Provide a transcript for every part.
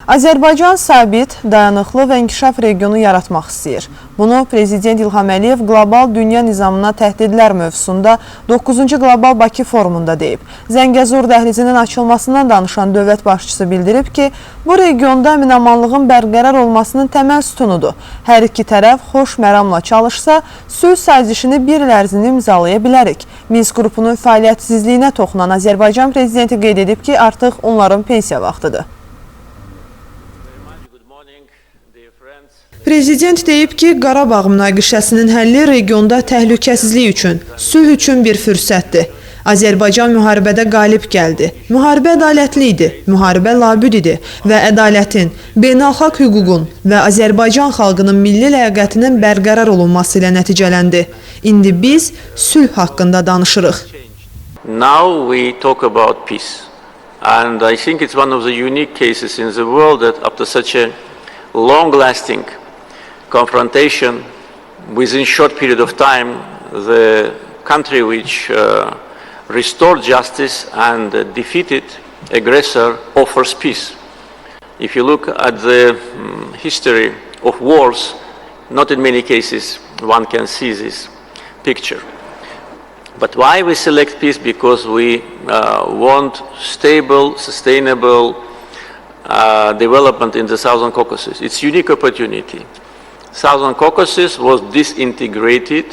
Azərbaycan sabit, dayanıqlı və inkişaf regionu yaratmaq istəyir. Bunu Prezident İlham Əliyev qlobal dünya nizamına təhdidlər mövzusunda 9-cu Qlobal Bakı forumunda deyib. Zəngəzur dəhlizinin açılmasından danışan dövlət başçısı bildirib ki, bu regionda əmin-amanlığın bərqərar olmasının təməl sütunudur. Hər iki tərəf xoş məramla çalışsa, sülh sazişini bir il ərzində imzalaya bilərik. Minsk qrupunun fəaliyyətsizliyinə toxunan Azərbaycan prezidenti qeyd edib ki, artıq onların pensiya vaxtıdır. Prezident deyib ki, Qarabağ münaqişəsinin həlli regionda təhlükəsizlik üçün, sülh üçün bir fürsətdir. Azərbaycan müharibədə qalib gəldi. Müharibə ədalətli idi, müharibə labüd idi və ədalətin, beynəlxalq hüququn və Azərbaycan xalqının milli ləyaqətinin bərqərar olunması ilə nəticələndi. İndi biz sülh haqqında danışırıq. Now we talk about peace. And I think it's one of the unique cases in the world that after such a long-lasting confrontation, within short period of time, the country which restored justice and defeated aggressor offers peace. If you look at the history of wars, not in many cases one can see this picture. But why we select peace? Because we want stable, sustainable development in the Southern Caucasus. It's a unique opportunity. Southern Caucasus was disintegrated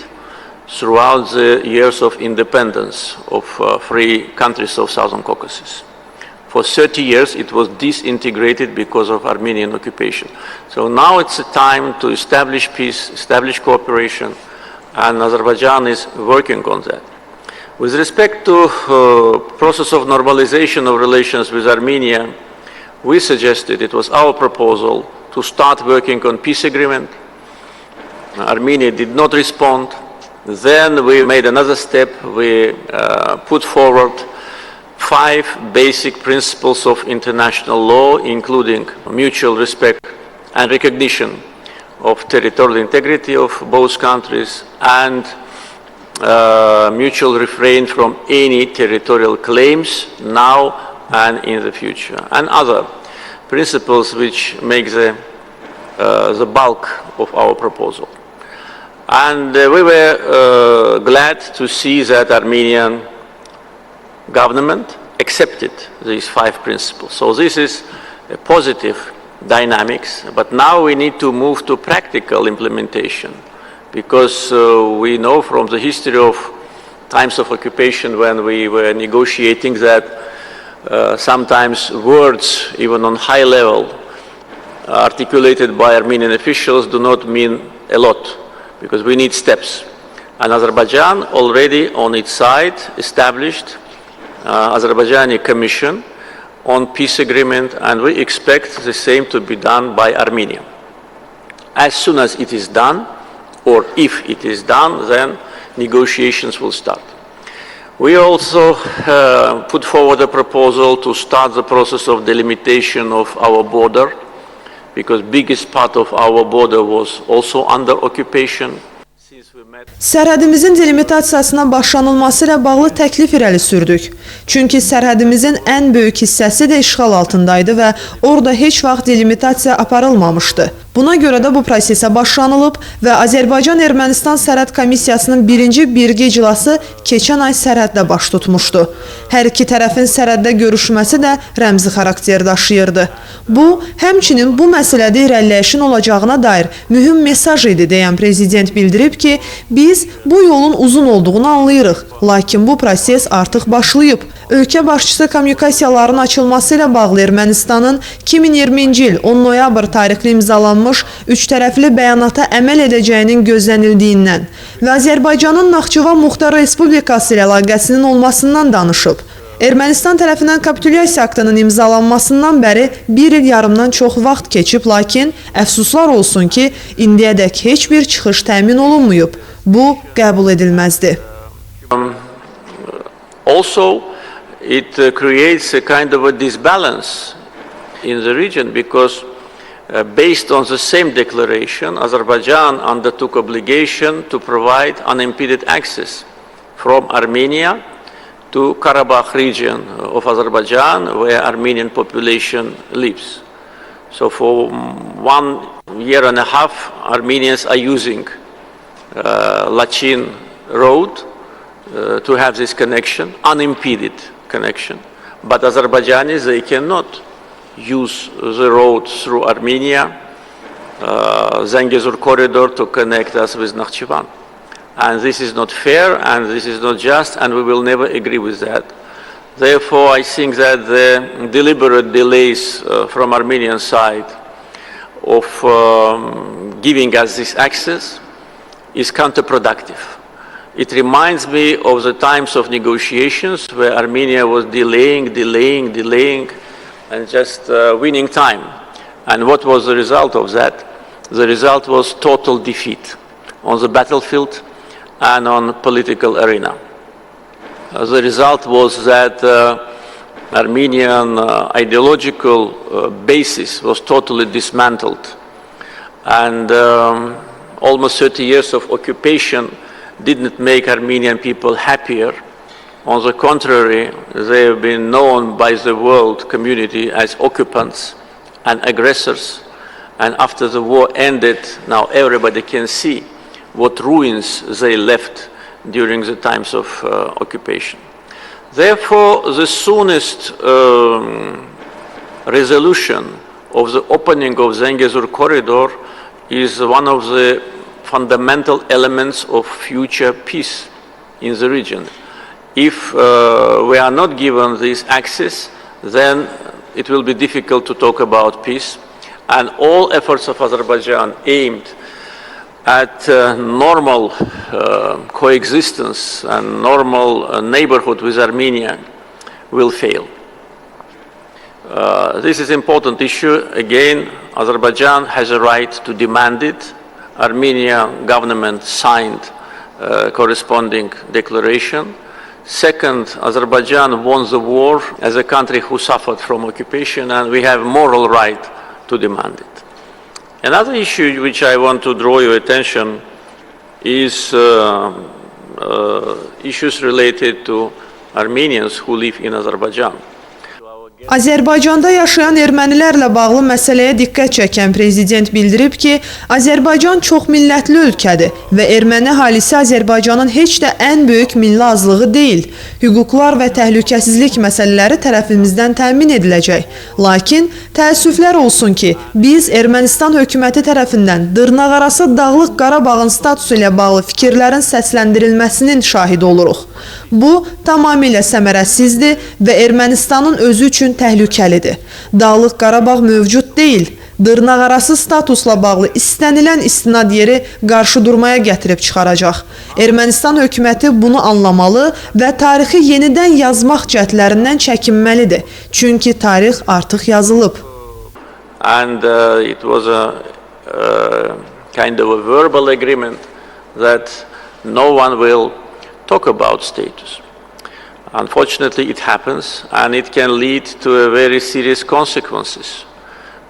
throughout the years of independence of free countries of Southern Caucasus. For 30 years it was disintegrated because of Armenian occupation. So now it's a time to establish peace, establish cooperation, and Azerbaijan is working on that. With respect to process of normalization of relations with Armenia, we suggested, it was our proposal, to start working on peace agreement. Armenia did not respond. Then we made another step. We put forward 5 basic principles of international law, including mutual respect and recognition of territorial integrity of both countries and mutual refrain from any territorial claims now and in the future, and other principles which make the bulk of our proposal. And we were glad to see that Armenian government accepted these 5 principles. So this is a positive dynamics, but now we need to move to practical implementation, because we know from the history of times of occupation when we were negotiating that sometimes words, even on high level, articulated by Armenian officials do not mean a lot, because we need steps. And Azerbaijan already on its side established Azerbaijani Commission on peace agreement, and we expect the same to be done by Armenia. As soon as it is done, or if it is done, then negotiations will start. We also put forward a proposal to start the process of delimitation of our border, because biggest part of our border was also under occupation. Sərhədimizin delimitasiyasına başlanılması ilə bağlı təklif irəli sürdük. Çünki sərhədimizin ən böyük hissəsi də işğal altındaydı və orada heç vaxt delimitasiya aparılmamışdı. Buna görə də bu prosesə başlanılıb və Azərbaycan-Ermənistan Sərhəd Komissiyasının 1-ci birgə iclası keçən ay sərhəddə baş tutmuşdu. Hər iki tərəfin sərhəddə görüşməsi də rəmzi xarakter daşıyırdı. Bu, həmçinin bu məsələdə irəliləyişin olacağına dair mühüm mesaj idi deyən prezident bildirib ki, biz bu yolun uzun olduğunu anlayırıq, lakin bu proses artıq başlayıb. Ölkə başçısı kommunikasiyaların açılması ilə bağlı Ermənistanın 2020-ci il 10 noyabr tarixli imzalanmış 3 tərəfli bəyanata əməl edəcəyinin gözlənildiyindən və Azərbaycanın Naxçıvan Muxtar Respublikası ilə əlaqəsinin olmasından danışıb. Ermənistan tərəfindən kapitulyasiya aktının imzalanmasından bəri 1 il yarımdan çox vaxt keçib, lakin əfsuslar olsun ki, indiyədək heç bir çıxış təmin olunmayıb. Bu, qəbul edilməzdir. Also, it creates a kind of a disbalance in the region, because based on the same declaration, Azerbaijan undertook obligation to provide unimpeded access from Armenia to Karabakh region of Azerbaijan, where Armenian population lives. So for 1.5 years, Armenians are using Lachin road to have this connection, unimpeded connection. But Azerbaijanis, they cannot use the road through Armenia, Zangezur corridor to connect us with Nakhchivan. And this is not fair, and this is not just, and we will never agree with that. Therefore, I think that the deliberate delays from Armenian side of giving us this access is counterproductive. It reminds me of the times of negotiations where Armenia was delaying, and just winning time. And what was the result of that? The result was total defeat on the battlefield and on political arena. The result was that Armenian ideological basis was totally dismantled, and almost 30 years of occupation didn't make Armenian people happier. On the contrary, they have been known by the world community as occupants and aggressors. And after the war ended, now everybody can see what ruins they left during the times of occupation. Therefore, the soonest resolution of the opening of Zangezur corridor is one of the fundamental elements of future peace in the region. If we are not given this access, then it will be difficult to talk about peace. And all efforts of Azerbaijan aimed at normal coexistence and normal neighborhood with Armenia will fail. This is an important issue. Again, Azerbaijan has a right to demand it. Armenian government signed corresponding declaration. Second, Azerbaijan won the war as a country who suffered from occupation, and we have moral right to demand it. Another issue which I want to draw your attention is issues related to Armenians who live in Azerbaijan. Azərbaycanda yaşayan ermənilərlə bağlı məsələyə diqqət çəkən prezident bildirib ki, Azərbaycan çoxmillətli ölkədir və erməni əhalisi Azərbaycanın heç də ən böyük milli azlığı deyil. Hüquqlar və təhlükəsizlik məsələləri tərəfimizdən təmin ediləcək. Lakin təəssüflər olsun ki, biz Ermənistan hökuməti tərəfindən dırnaqarası Dağlıq Qarabağın statusu ilə bağlı fikirlərin səsləndirilməsinin şahidi oluruq. Bu, tamamilə səmərəsizdir və Ermənistanın özü üçün təhlükəlidir. Dağlıq Qarabağ mövcud deyil. Dırnaqarası statusla bağlı istənilən istinad yeri qarşıdurmaya gətirib çıxaracaq. Ermənistan hökuməti bunu anlamalı və tarixi yenidən yazmaq cəhdlərindən çəkinməlidir. Çünki tarix artıq yazılıb. And it was a kind of a verbal agreement that no one will talk about status. Unfortunately, it happens, and it can lead to very serious consequences.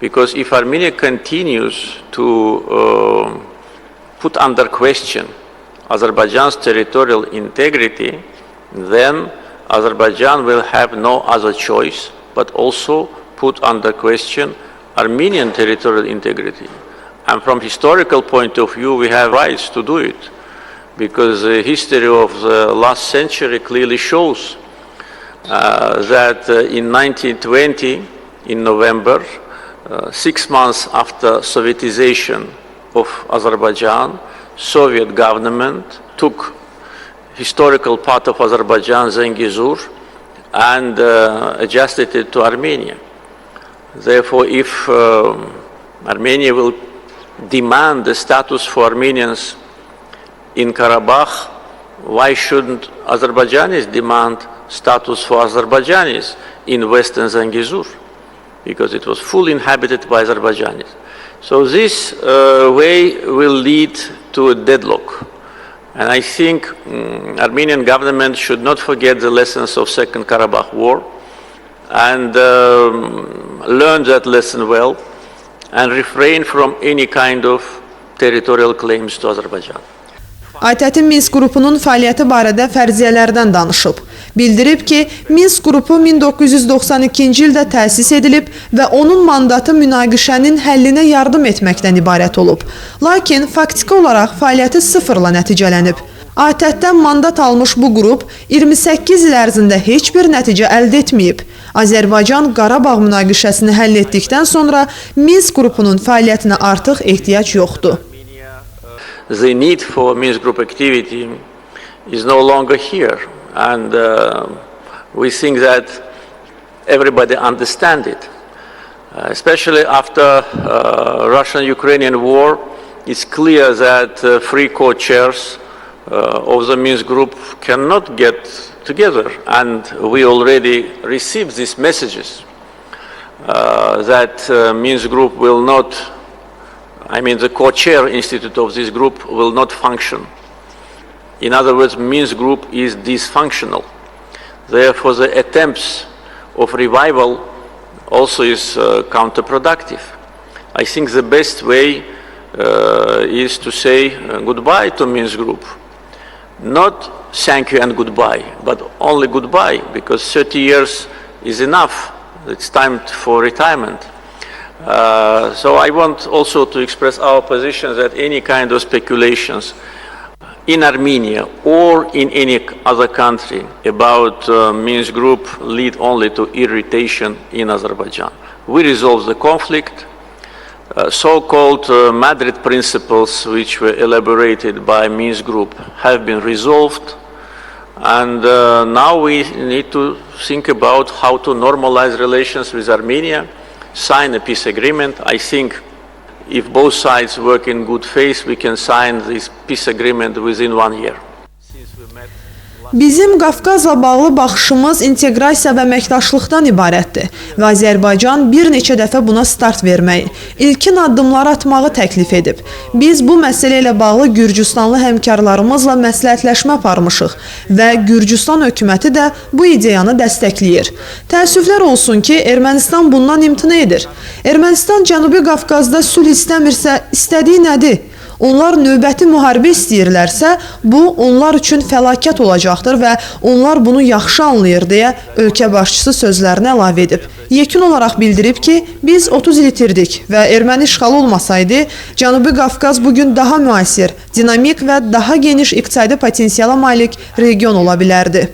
Because if Armenia continues to put under question Azerbaijan's territorial integrity, then Azerbaijan will have no other choice but also put under question Armenian territorial integrity. And from historical point of view, we have rights to do it, because the history of the last century clearly shows that in 1920, in November, 6 months after Sovietization of Azerbaijan, Soviet government took historical part of Azerbaijan, Zangezur, and adjusted it to Armenia. Therefore, if Armenia will demand the status for Armenians in Karabakh, why shouldn't Azerbaijanis demand status for Azerbaijanis in Western Zangezur? Because it was fully inhabited by Azerbaijanis. So this way will lead to a deadlock. And I think Armenian government should not forget the lessons of Second Karabakh War and learn that lesson well and refrain from any kind of territorial claims to Azerbaijan. ATƏT-in Minsk qrupunun fəaliyyəti barədə fərziyyələrdən danışıb. Bildirib ki, Minsk qrupu 1992-ci ildə təsis edilib və onun mandatı münaqişənin həllinə yardım etməkdən ibarət olub. Lakin faktiki olaraq fəaliyyəti sıfırla nəticələnib. ATƏT-dən mandat almış bu qrup 28 il ərzində heç bir nəticə əldə etməyib. Azərbaycan Qarabağ münaqişəsini həll etdikdən sonra Minsk qrupunun fəaliyyətinə artıq ehtiyac yoxdur. The need for Minsk group activity is no longer here, and we think that everybody understands it. Especially after Russian-Ukrainian war, it's clear that three co-chairs of the Minsk group cannot get together, and we already received these messages that Minsk group will not, the co-chair institute of this group will not function. In other words, Minsk group is dysfunctional. Therefore, the attempts of revival also is counterproductive. I think the best way is to say goodbye to Minsk group. Not thank you and goodbye, but only goodbye, because 30 years is enough. It's time for retirement. So I want also to express our position that any kind of speculations in Armenia or in any other country about Minsk group lead only to irritation in Azerbaijan. We resolve the conflict. So-called Madrid principles, which were elaborated by Minsk group, have been resolved, and now we need to think about how to normalize relations with Armenia, sign a peace agreement. I think if both sides work in good faith, we can sign this peace agreement within 1 year. Bizim Qafqazla bağlı baxışımız inteqrasiya və əməkdaşlıqdan ibarətdir və Azərbaycan bir neçə dəfə buna start verməyi, ilkin addımlar atmağı təklif edib. Biz bu məsələ ilə bağlı Gürcüstanlı həmkarlarımızla məsləhətləşmə aparmışıq və Gürcüstan hökuməti də bu ideyanı dəstəkləyir. Təəssüflər olsun ki, Ermənistan bundan imtina edir. Ermənistan Cənubi Qafqazda sülh istəmirsə, istədiyi nədir? Onlar növbəti müharibə istəyirlərsə, bu onlar üçün fəlakət olacaqdır və onlar bunu yaxşı anlayır deyə ölkə başçısı sözlərini əlavə edib. Yekun olaraq bildirib ki, biz 30 il itirdik və erməni işğalı olmasaydı, Cənubi Qafqaz bugün daha müasir, dinamik və daha geniş iqtisadi potensiala malik region ola bilərdi.